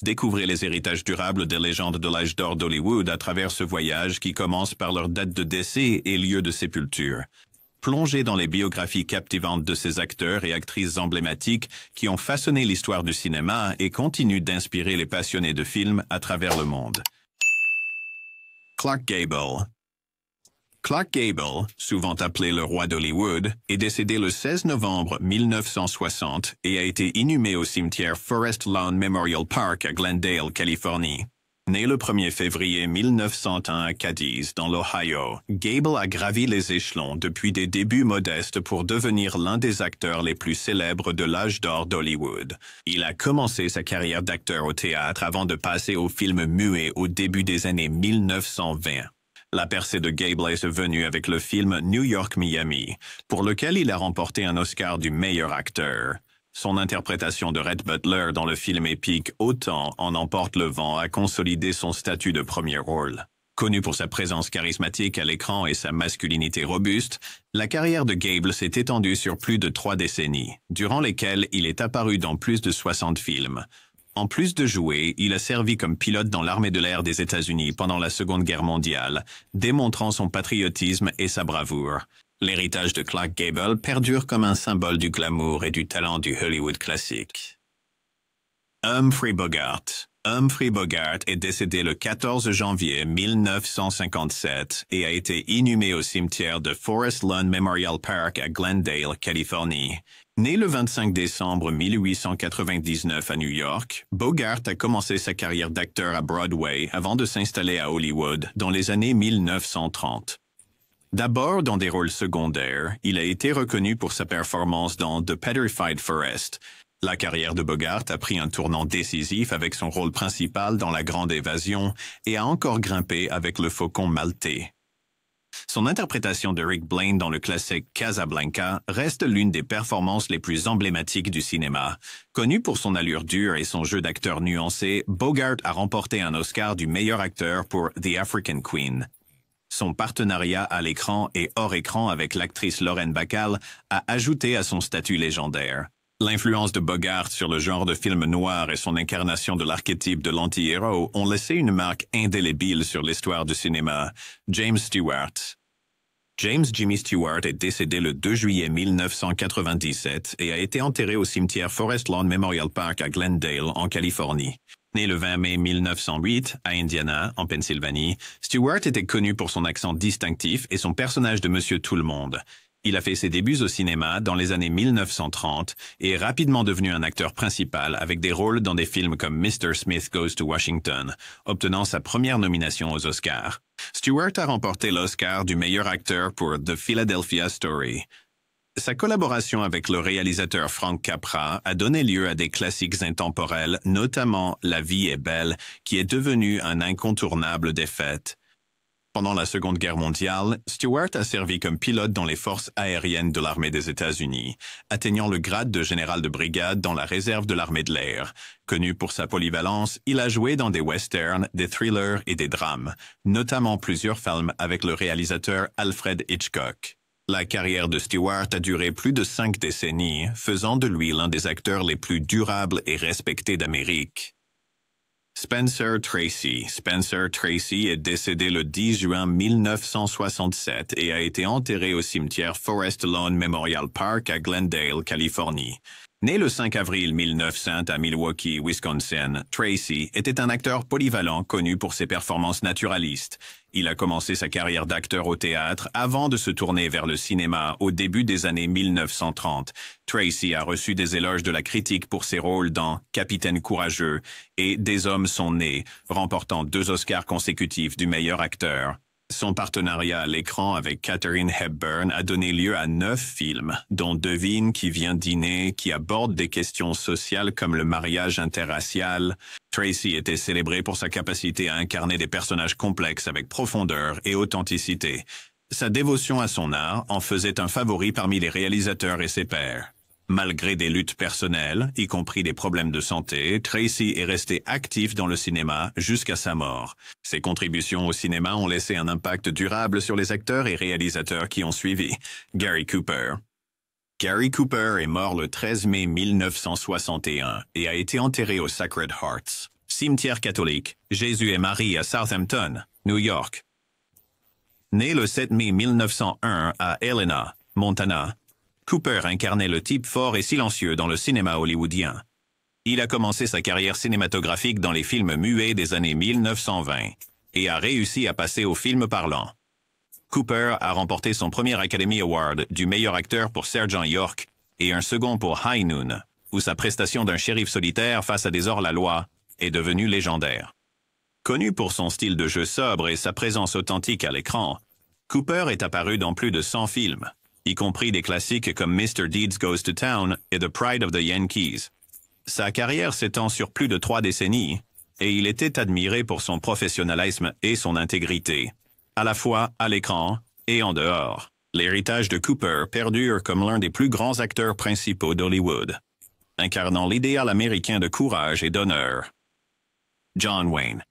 Découvrez les héritages durables des légendes de l'âge d'or d'Hollywood à travers ce voyage qui commence par leur date de décès et lieu de sépulture. Plongez dans les biographies captivantes de ces acteurs et actrices emblématiques qui ont façonné l'histoire du cinéma et continuent d'inspirer les passionnés de films à travers le monde. Clark Gable. Clark Gable, souvent appelé le roi d'Hollywood, est décédé le 16 novembre 1960 et a été inhumé au cimetière Forest Lawn Memorial Park à Glendale, Californie. Né le 1er février 1901 à Cadiz, dans l'Ohio, Gable a gravi les échelons depuis des débuts modestes pour devenir l'un des acteurs les plus célèbres de l'âge d'or d'Hollywood. Il a commencé sa carrière d'acteur au théâtre avant de passer au film muet au début des années 1920. La percée de Gable est venue avec le film New York-Miami, pour lequel il a remporté un Oscar du meilleur acteur. Son interprétation de Rhett Butler dans le film épique Autant en emporte le vent a consolidé son statut de premier rôle. Connu pour sa présence charismatique à l'écran et sa masculinité robuste, la carrière de Gable s'est étendue sur plus de 3 décennies, durant lesquelles il est apparu dans plus de 60 films. En plus de jouer, il a servi comme pilote dans l'armée de l'air des États-Unis pendant la Seconde Guerre mondiale, démontrant son patriotisme et sa bravoure. L'héritage de Clark Gable perdure comme un symbole du glamour et du talent du Hollywood classique. Humphrey Bogart. Humphrey Bogart est décédé le 14 janvier 1957 et a été inhumé au cimetière de Forest Lawn Memorial Park à Glendale, Californie. Né le 25 décembre 1899 à New York, Bogart a commencé sa carrière d'acteur à Broadway avant de s'installer à Hollywood dans les années 1930. D'abord dans des rôles secondaires, il a été reconnu pour sa performance dans The Petrified Forest. La carrière de Bogart a pris un tournant décisif avec son rôle principal dans La Grande Évasion et a encore grimpé avec Le Faucon Maltais. Son interprétation de Rick Blaine dans le classique Casablanca reste l'une des performances les plus emblématiques du cinéma. Connu pour son allure dure et son jeu d'acteur nuancé, Bogart a remporté un Oscar du meilleur acteur pour The African Queen. Son partenariat à l'écran et hors écran avec l'actrice Lauren Bacall a ajouté à son statut légendaire. L'influence de Bogart sur le genre de film noir et son incarnation de l'archétype de l'anti-héros ont laissé une marque indélébile sur l'histoire du cinéma. James Stewart. James Jimmy Stewart est décédé le 2 juillet 1997 et a été enterré au cimetière Forest Lawn Memorial Park à Glendale, en Californie. Né le 20 mai 1908 à Indiana, en Pennsylvanie, Stewart était connu pour son accent distinctif et son personnage de Monsieur Tout-le-Monde. Il a fait ses débuts au cinéma dans les années 1930 et est rapidement devenu un acteur principal avec des rôles dans des films comme Mr. Smith Goes to Washington, obtenant sa première nomination aux Oscars. Stewart a remporté l'Oscar du meilleur acteur pour The Philadelphia Story. Sa collaboration avec le réalisateur Frank Capra a donné lieu à des classiques intemporels, notamment La vie est belle, qui est devenu un incontournable des fêtes. Pendant la Seconde Guerre mondiale, Stewart a servi comme pilote dans les forces aériennes de l'armée des États-Unis, atteignant le grade de général de brigade dans la réserve de l'armée de l'air. Connu pour sa polyvalence, il a joué dans des westerns, des thrillers et des drames, notamment plusieurs films avec le réalisateur Alfred Hitchcock. La carrière de Stewart a duré plus de 5 décennies, faisant de lui l'un des acteurs les plus durables et respectés d'Amérique. Spencer Tracy. Spencer Tracy est décédé le 10 juin 1967 et a été enterré au cimetière Forest Lawn Memorial Park à Glendale, Californie. Né le 5 avril 1900 à Milwaukee, Wisconsin, Tracy était un acteur polyvalent connu pour ses performances naturalistes. Il a commencé sa carrière d'acteur au théâtre avant de se tourner vers le cinéma au début des années 1930. Tracy a reçu des éloges de la critique pour ses rôles dans Capitaine courageux et Des hommes sont nés, remportant 2 Oscars consécutifs du meilleur acteur. Son partenariat à l'écran avec Katharine Hepburn a donné lieu à 9 films, dont Devine qui vient dîner, qui aborde des questions sociales comme le mariage interracial. Tracy était célébré pour sa capacité à incarner des personnages complexes avec profondeur et authenticité. Sa dévotion à son art en faisait un favori parmi les réalisateurs et ses pairs. Malgré des luttes personnelles, y compris des problèmes de santé, Tracy est resté actif dans le cinéma jusqu'à sa mort. Ses contributions au cinéma ont laissé un impact durable sur les acteurs et réalisateurs qui ont suivi. Gary Cooper. Gary Cooper est mort le 13 mai 1961 et a été enterré au Sacred Hearts. Cimetière catholique, Jésus et Marie à Southampton, New York. Né le 7 mai 1901 à Helena, Montana, Cooper incarnait le type fort et silencieux dans le cinéma hollywoodien. Il a commencé sa carrière cinématographique dans les films muets des années 1920 et a réussi à passer au film parlant. Cooper a remporté son premier Academy Award du meilleur acteur pour Sergent York et un second pour High Noon, où sa prestation d'un shérif solitaire face à des hors-la-loi est devenue légendaire. Connu pour son style de jeu sobre et sa présence authentique à l'écran, Cooper est apparu dans plus de 100 films, y compris des classiques comme Mr. Deeds Goes to Town et The Pride of the Yankees. Sa carrière s'étend sur plus de 3 décennies, et il était admiré pour son professionnalisme et son intégrité, à la fois à l'écran et en dehors. L'héritage de Cooper perdure comme l'un des plus grands acteurs principaux d'Hollywood, incarnant l'idéal américain de courage et d'honneur. John Wayne.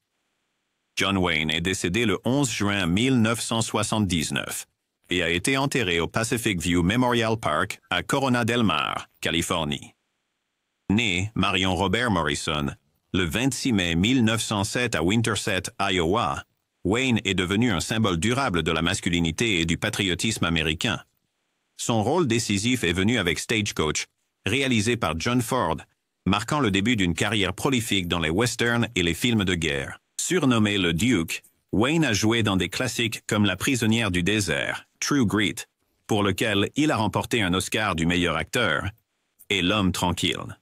John Wayne est décédé le 11 juin 1979 et a été enterré au Pacific View Memorial Park à Corona del Mar, Californie. Né Marion Robert Morrison, le 26 mai 1907 à Winterset, Iowa, Wayne est devenu un symbole durable de la masculinité et du patriotisme américain. Son rôle décisif est venu avec Stagecoach, réalisé par John Ford, marquant le début d'une carrière prolifique dans les westerns et les films de guerre. Surnommé le Duke, Wayne a joué dans des classiques comme La prisonnière du désert, True Grit, pour lequel il a remporté un Oscar du meilleur acteur, et L'homme tranquille.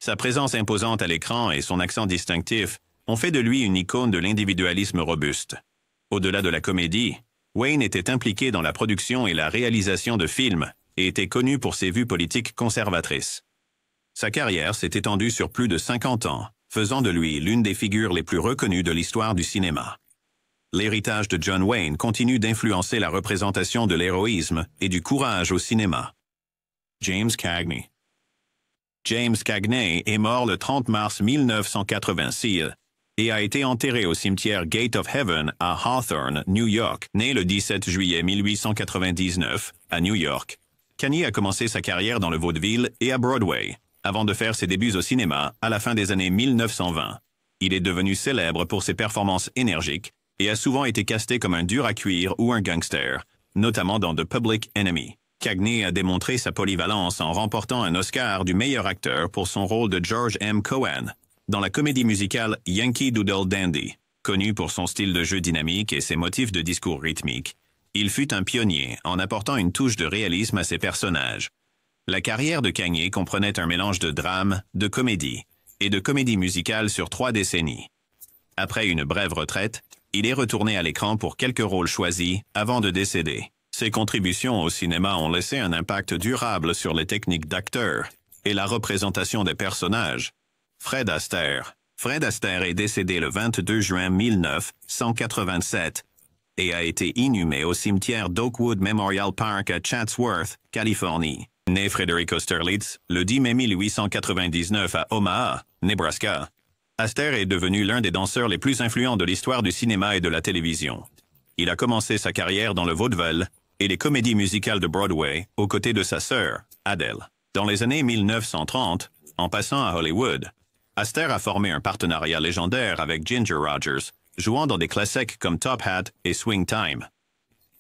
Sa présence imposante à l'écran et son accent distinctif ont fait de lui une icône de l'individualisme robuste. Au-delà de la comédie, Wayne était impliqué dans la production et la réalisation de films et était connu pour ses vues politiques conservatrices. Sa carrière s'est étendue sur plus de 50 ans, faisant de lui l'une des figures les plus reconnues de l'histoire du cinéma. L'héritage de John Wayne continue d'influencer la représentation de l'héroïsme et du courage au cinéma. James Cagney. James Cagney est mort le 30 mars 1986 et a été enterré au cimetière Gate of Heaven à Hawthorne, New York. Né le 17 juillet 1899 à New York, Cagney a commencé sa carrière dans le vaudeville et à Broadway, avant de faire ses débuts au cinéma à la fin des années 1920. Il est devenu célèbre pour ses performances énergiques et a souvent été casté comme un dur à cuire ou un gangster, notamment dans The Public Enemy. Cagney a démontré sa polyvalence en remportant un Oscar du meilleur acteur pour son rôle de George M. Cohan dans la comédie musicale Yankee Doodle Dandy. Connu pour son style de jeu dynamique et ses motifs de discours rythmiques, il fut un pionnier en apportant une touche de réalisme à ses personnages. La carrière de Cagney comprenait un mélange de drame, de comédie et de comédie musicale sur 3 décennies. Après une brève retraite, il est retourné à l'écran pour quelques rôles choisis avant de décéder. Ses contributions au cinéma ont laissé un impact durable sur les techniques d'acteurs et la représentation des personnages. Fred Astaire. Fred Astaire est décédé le 22 juin 1987 et a été inhumé au cimetière d'Oakwood Memorial Park à Chatsworth, Californie. Né Frederick Austerlitz le 10 mai 1899 à Omaha, Nebraska, Astaire est devenu l'un des danseurs les plus influents de l'histoire du cinéma et de la télévision. Il a commencé sa carrière dans le vaudeville et les comédies musicales de Broadway aux côtés de sa sœur, Adele. Dans les années 1930, en passant à Hollywood, Astaire a formé un partenariat légendaire avec Ginger Rogers, jouant dans des classiques comme Top Hat et Swing Time.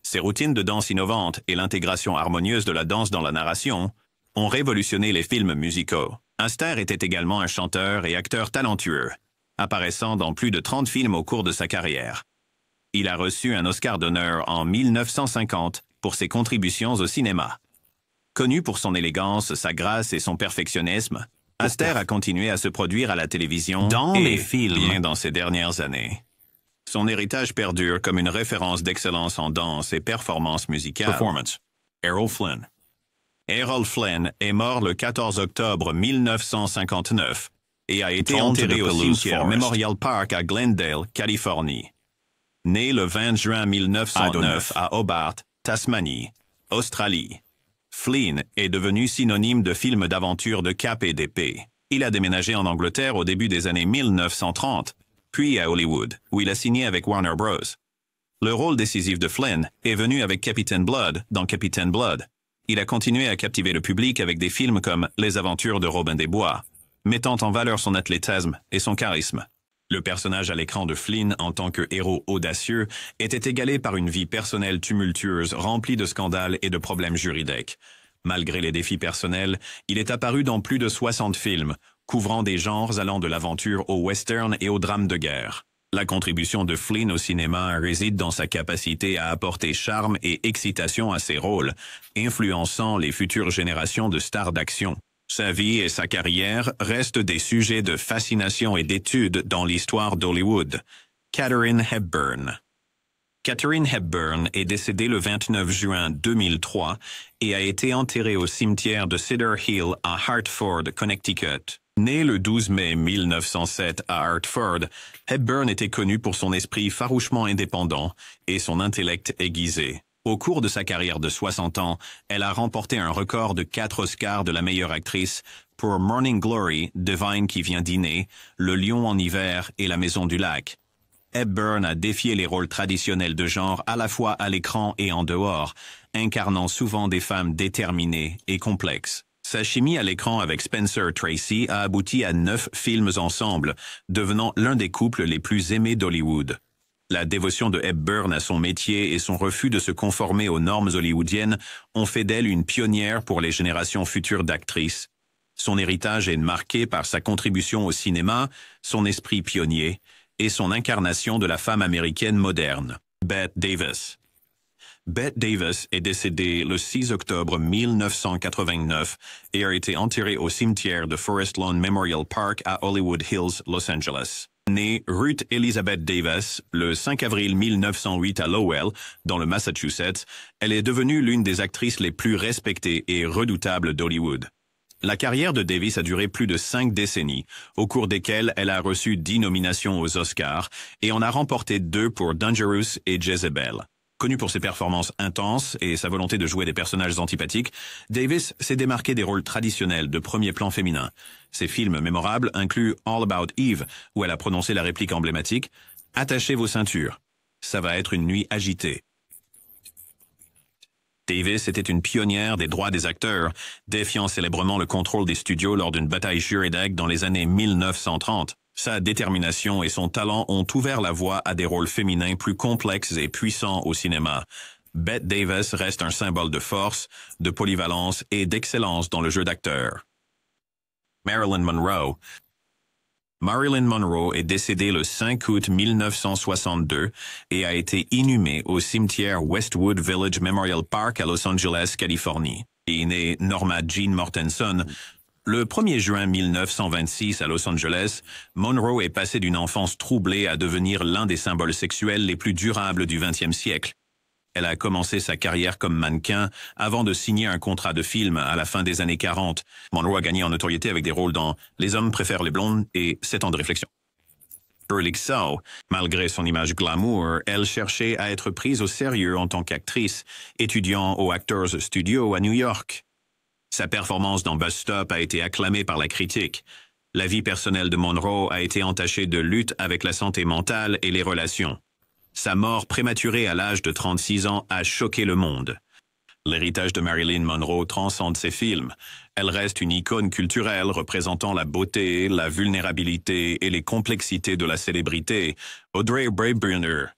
Ses routines de danse innovantes et l'intégration harmonieuse de la danse dans la narration ont révolutionné les films musicaux. Astaire était également un chanteur et acteur talentueux, apparaissant dans plus de 30 films au cours de sa carrière. Il a reçu un Oscar d'honneur en 1950 pour ses contributions au cinéma. Connu pour son élégance, sa grâce et son perfectionnisme, Astaire a continué à se produire à la télévision dans les films bien dans ces dernières années. Son héritage perdure comme une référence d'excellence en danse et performance musicale. Performance. Errol Flynn. Errol Flynn est mort le 14 octobre 1959 et a été enterré au cimetière Memorial Park à Glendale, Californie. Né le 20 juin 1909 à Hobart, Tasmanie, Australie, Flynn est devenu synonyme de film d'aventure de cap et d'épée. Il a déménagé en Angleterre au début des années 1930, puis à Hollywood, où il a signé avec Warner Bros. Le rôle décisif de Flynn est venu avec Captain Blood dans Captain Blood. Il a continué à captiver le public avec des films comme Les aventures de Robin des Bois, mettant en valeur son athlétisme et son charisme. Le personnage à l'écran de Flynn en tant que héros audacieux était égalé par une vie personnelle tumultueuse remplie de scandales et de problèmes juridiques. Malgré les défis personnels, il est apparu dans plus de 60 films, couvrant des genres allant de l'aventure au western et au drame de guerre. La contribution de Flynn au cinéma réside dans sa capacité à apporter charme et excitation à ses rôles, influençant les futures générations de stars d'action. Sa vie et sa carrière restent des sujets de fascination et d'étude dans l'histoire d'Hollywood. Katharine Hepburn. Katharine Hepburn est décédée le 29 juin 2003 et a été enterrée au cimetière de Cedar Hill à Hartford, Connecticut. Née le 12 mai 1907 à Hartford, Hepburn était connue pour son esprit farouchement indépendant et son intellect aiguisé. Au cours de sa carrière de 60 ans, elle a remporté un record de 4 Oscars de la meilleure actrice pour Morning Glory, Divine qui vient dîner, Le Lion en hiver et La Maison du Lac. Hepburn a défié les rôles traditionnels de genre à la fois à l'écran et en dehors, incarnant souvent des femmes déterminées et complexes. Sa chimie à l'écran avec Spencer Tracy a abouti à 9 films ensemble, devenant l'un des couples les plus aimés d'Hollywood. La dévotion de Hepburn à son métier et son refus de se conformer aux normes hollywoodiennes ont fait d'elle une pionnière pour les générations futures d'actrices. Son héritage est marqué par sa contribution au cinéma, son esprit pionnier et son incarnation de la femme américaine moderne. Bette Davis. Bette Davis est décédée le 6 octobre 1989 et a été enterrée au cimetière de Forest Lawn Memorial Park à Hollywood Hills, Los Angeles. Née Ruth Elizabeth Davis le 5 avril 1908 à Lowell, dans le Massachusetts, elle est devenue l'une des actrices les plus respectées et redoutables d'Hollywood. La carrière de Davis a duré plus de 5 décennies, au cours desquelles elle a reçu 10 nominations aux Oscars et en a remporté 2 pour Dangerous et Jezebel. Connue pour ses performances intenses et sa volonté de jouer des personnages antipathiques, Davis s'est démarquée des rôles traditionnels de premier plan féminin. Ses films mémorables incluent All About Eve, où elle a prononcé la réplique emblématique « Attachez vos ceintures, ça va être une nuit agitée ». Davis était une pionnière des droits des acteurs, défiant célèbrement le contrôle des studios lors d'une bataille juridique dans les années 1930. Sa détermination et son talent ont ouvert la voie à des rôles féminins plus complexes et puissants au cinéma. Bette Davis reste un symbole de force, de polyvalence et d'excellence dans le jeu d'acteur. Marilyn Monroe. Marilyn Monroe est décédée le 5 août 1962 et a été inhumée au cimetière Westwood Village Memorial Park à Los Angeles, Californie. Elle est née Norma Jean Mortenson. Le 1er juin 1926 à Los Angeles, Monroe est passée d'une enfance troublée à devenir l'un des symboles sexuels les plus durables du XXe siècle. Elle a commencé sa carrière comme mannequin avant de signer un contrat de film à la fin des années 40. Monroe a gagné en notoriété avec des rôles dans Les hommes préfèrent les blondes et 7 ans de réflexion. Shirley Czau, malgré son image glamour, elle cherchait à être prise au sérieux en tant qu'actrice, étudiant au Actors Studio à New York. Sa performance dans Bus Stop a été acclamée par la critique. La vie personnelle de Monroe a été entachée de lutte avec la santé mentale et les relations. Sa mort prématurée à l'âge de 36 ans a choqué le monde. L'héritage de Marilyn Monroe transcende ses films. Elle reste une icône culturelle représentant la beauté, la vulnérabilité et les complexités de la célébrité. Audrey Hepburn.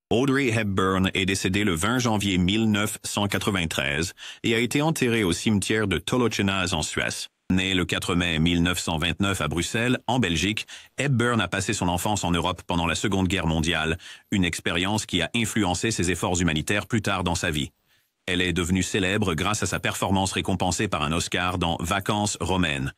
Audrey Hepburn est décédée le 20 janvier 1993 et a été enterrée au cimetière de Tolochenaz en Suisse. Née le 4 mai 1929 à Bruxelles, en Belgique, Hepburn a passé son enfance en Europe pendant la Seconde Guerre mondiale, une expérience qui a influencé ses efforts humanitaires plus tard dans sa vie. Elle est devenue célèbre grâce à sa performance récompensée par un Oscar dans Vacances romaines.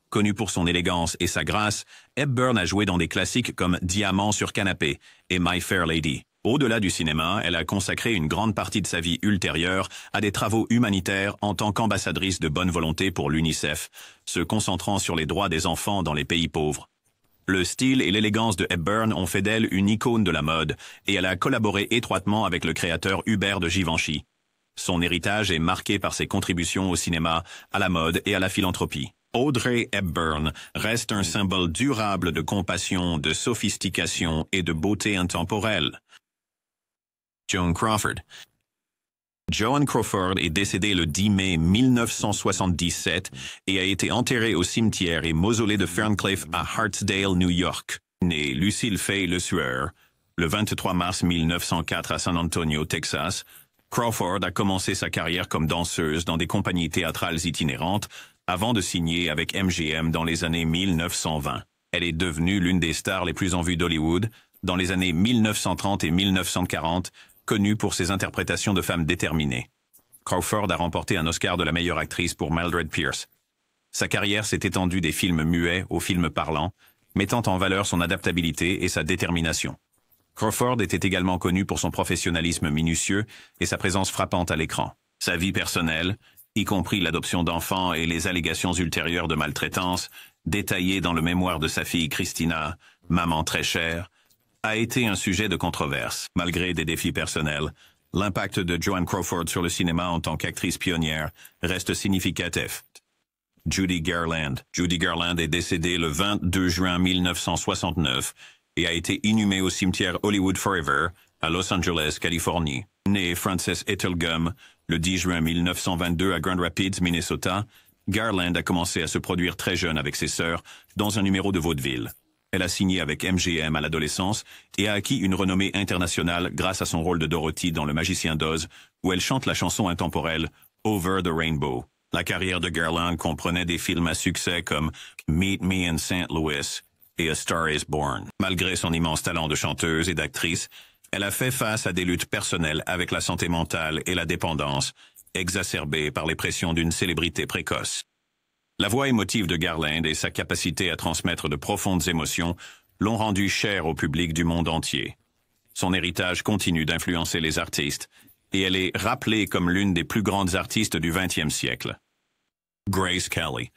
Connue pour son élégance et sa grâce, Hepburn a joué dans des classiques comme Diamant sur canapé et My Fair Lady. Au-delà du cinéma, elle a consacré une grande partie de sa vie ultérieure à des travaux humanitaires en tant qu'ambassadrice de bonne volonté pour l'UNICEF, se concentrant sur les droits des enfants dans les pays pauvres. Le style et l'élégance de Hepburn ont fait d'elle une icône de la mode, et elle a collaboré étroitement avec le créateur Hubert de Givenchy. Son héritage est marqué par ses contributions au cinéma, à la mode et à la philanthropie. Audrey Hepburn reste un symbole durable de compassion, de sophistication et de beauté intemporelle. Joan Crawford. Joan Crawford est décédée le 10 mai 1977 et a été enterrée au cimetière et mausolée de Ferncliff à Hartsdale, New York. Née Lucille Fay Le Sueur, le 23 mars 1904 à San Antonio, Texas, Crawford a commencé sa carrière comme danseuse dans des compagnies théâtrales itinérantes avant de signer avec MGM dans les années 1920. Elle est devenue l'une des stars les plus en vue d'Hollywood dans les années 1930 et 1940, connue pour ses interprétations de femmes déterminées. Crawford a remporté un Oscar de la meilleure actrice pour Mildred Pierce. Sa carrière s'est étendue des films muets aux films parlants, mettant en valeur son adaptabilité et sa détermination. Crawford était également connu pour son professionnalisme minutieux et sa présence frappante à l'écran. Sa vie personnelle, y compris l'adoption d'enfants et les allégations ultérieures de maltraitance, détaillées dans le mémoire de sa fille Christina, maman très chère, a été un sujet de controverse. Malgré des défis personnels, l'impact de Joan Crawford sur le cinéma en tant qu'actrice pionnière reste significatif. Judy Garland. Judy Garland est décédée le 22 juin 1969 et a été inhumée au cimetière Hollywood Forever à Los Angeles, Californie. Née Frances Ethel Gum le 10 juin 1922 à Grand Rapids, Minnesota, Garland a commencé à se produire très jeune avec ses sœurs dans un numéro de vaudeville. Elle a signé avec MGM à l'adolescence et a acquis une renommée internationale grâce à son rôle de Dorothy dans Le Magicien d'Oz, où elle chante la chanson intemporelle Over the Rainbow. La carrière de Garland comprenait des films à succès comme Meet Me in St. Louis et A Star is Born. Malgré son immense talent de chanteuse et d'actrice, elle a fait face à des luttes personnelles avec la santé mentale et la dépendance, exacerbées par les pressions d'une célébrité précoce. La voix émotive de Garland et sa capacité à transmettre de profondes émotions l'ont rendue chère au public du monde entier. Son héritage continue d'influencer les artistes, et elle est rappelée comme l'une des plus grandes artistes du XXe siècle. Grace Kelly.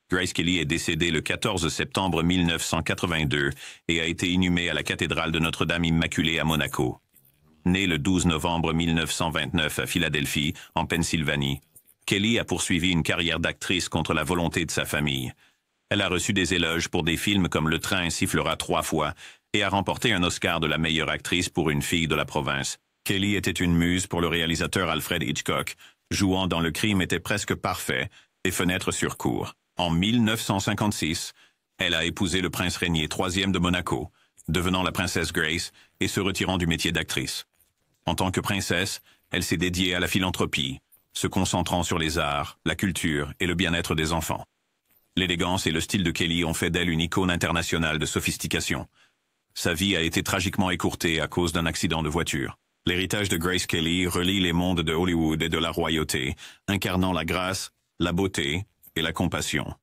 Grace Kelly est décédée le 14 septembre 1982 et a été inhumée à la cathédrale de Notre-Dame Immaculée à Monaco. Née le 12 novembre 1929 à Philadelphie, en Pennsylvanie, Kelly a poursuivi une carrière d'actrice contre la volonté de sa famille. Elle a reçu des éloges pour des films comme Le train sifflera 3 fois et a remporté un Oscar de la meilleure actrice pour Une fille de la province. Kelly était une muse pour le réalisateur Alfred Hitchcock, jouant dans Le crime était presque parfait et Fenêtres sur cour. En 1956, elle a épousé le prince Régnier III de Monaco, devenant la princesse Grace et se retirant du métier d'actrice. En tant que princesse, elle s'est dédiée à la philanthropie, se concentrant sur les arts, la culture et le bien-être des enfants. L'élégance et le style de Kelly ont fait d'elle une icône internationale de sophistication. Sa vie a été tragiquement écourtée à cause d'un accident de voiture. L'héritage de Grace Kelly relie les mondes de Hollywood et de la royauté, incarnant la grâce, la beauté et la compassion.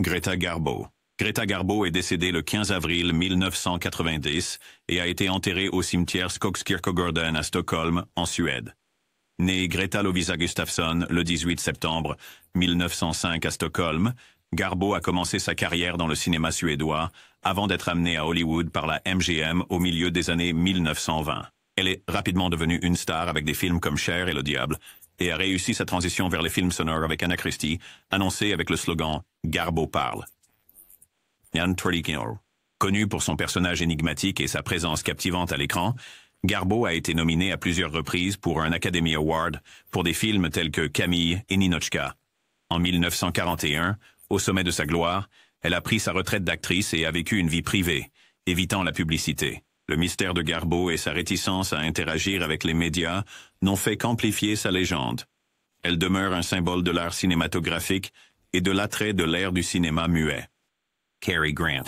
Greta Garbo. Greta Garbo est décédée le 15 avril 1990 et a été enterrée au cimetière Skogskyrkogården à Stockholm, en Suède. Née Greta Lovisa Gustafsson le 18 septembre 1905 à Stockholm, Garbo a commencé sa carrière dans le cinéma suédois avant d'être amenée à Hollywood par la MGM au milieu des années 1920. Elle est rapidement devenue une star avec des films comme Cher et Le Diable et a réussi sa transition vers les films sonores avec Anna Christie, annoncée avec le slogan « Garbo parle ». Jan Trudikino. Connu pour son personnage énigmatique et sa présence captivante à l'écran, Garbo a été nominé à plusieurs reprises pour un Academy Award pour des films tels que Camille et Ninotchka. En 1941, au sommet de sa gloire, elle a pris sa retraite d'actrice et a vécu une vie privée, évitant la publicité. Le mystère de Garbo et sa réticence à interagir avec les médias n'ont fait qu'amplifier sa légende. Elle demeure un symbole de l'art cinématographique et de l'attrait de l'ère du cinéma muet. Cary Grant.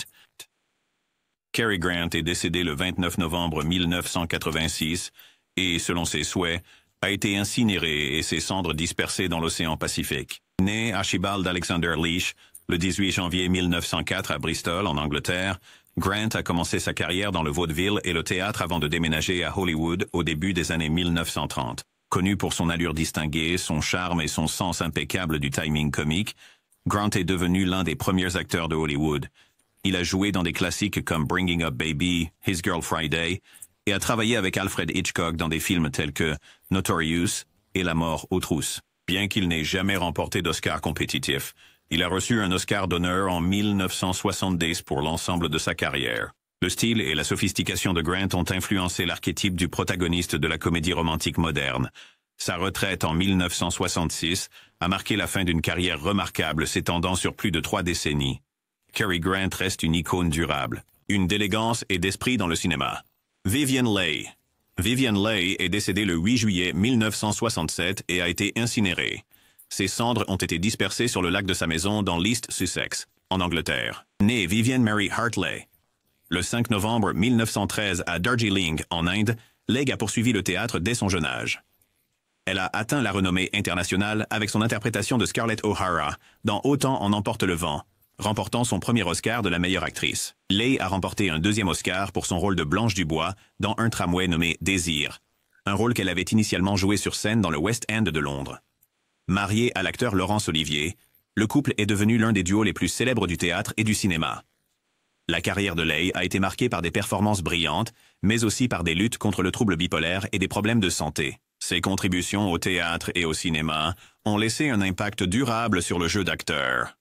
Cary Grant est décédé le 29 novembre 1986 et, selon ses souhaits, a été incinéré et ses cendres dispersées dans l'océan Pacifique. Né Archibald Alexander Leach le 18 janvier 1904 à Bristol, en Angleterre, Grant a commencé sa carrière dans le vaudeville et le théâtre avant de déménager à Hollywood au début des années 1930. Connu pour son allure distinguée, son charme et son sens impeccable du timing comique, Grant est devenu l'un des premiers acteurs de Hollywood. Il a joué dans des classiques comme Bringing Up Baby, His Girl Friday, et a travaillé avec Alfred Hitchcock dans des films tels que Notorious et La mort aux trousses. Bien qu'il n'ait jamais remporté d'Oscar compétitif, il a reçu un Oscar d'honneur en 1970 pour l'ensemble de sa carrière. Le style et la sophistication de Grant ont influencé l'archétype du protagoniste de la comédie romantique moderne. Sa retraite en 1966 a marqué la fin d'une carrière remarquable s'étendant sur plus de 3 décennies. Cary Grant reste une icône durable. une d'élégance et d'esprit dans le cinéma. Vivien Leigh. Vivien Leigh est décédée le 8 juillet 1967 et a été incinérée. Ses cendres ont été dispersées sur le lac de sa maison dans l'East Sussex, en Angleterre. Née Vivien Mary Hartley. Le 5 novembre 1913 à Darjeeling, en Inde, Leigh a poursuivi le théâtre dès son jeune âge. Elle a atteint la renommée internationale avec son interprétation de Scarlett O'Hara dans Autant en emporte le vent, remportant son premier Oscar de la meilleure actrice. Leigh a remporté un deuxième Oscar pour son rôle de Blanche Dubois dans un tramway nommé Désir, un rôle qu'elle avait initialement joué sur scène dans le West End de Londres. Mariée à l'acteur Laurence Olivier, le couple est devenu l'un des duos les plus célèbres du théâtre et du cinéma. La carrière de Leigh a été marquée par des performances brillantes, mais aussi par des luttes contre le trouble bipolaire et des problèmes de santé. Ses contributions au théâtre et au cinéma ont laissé un impact durable sur le jeu d'acteur.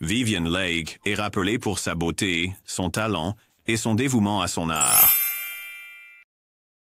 Vivien Leigh est rappelée pour sa beauté, son talent et son dévouement à son art.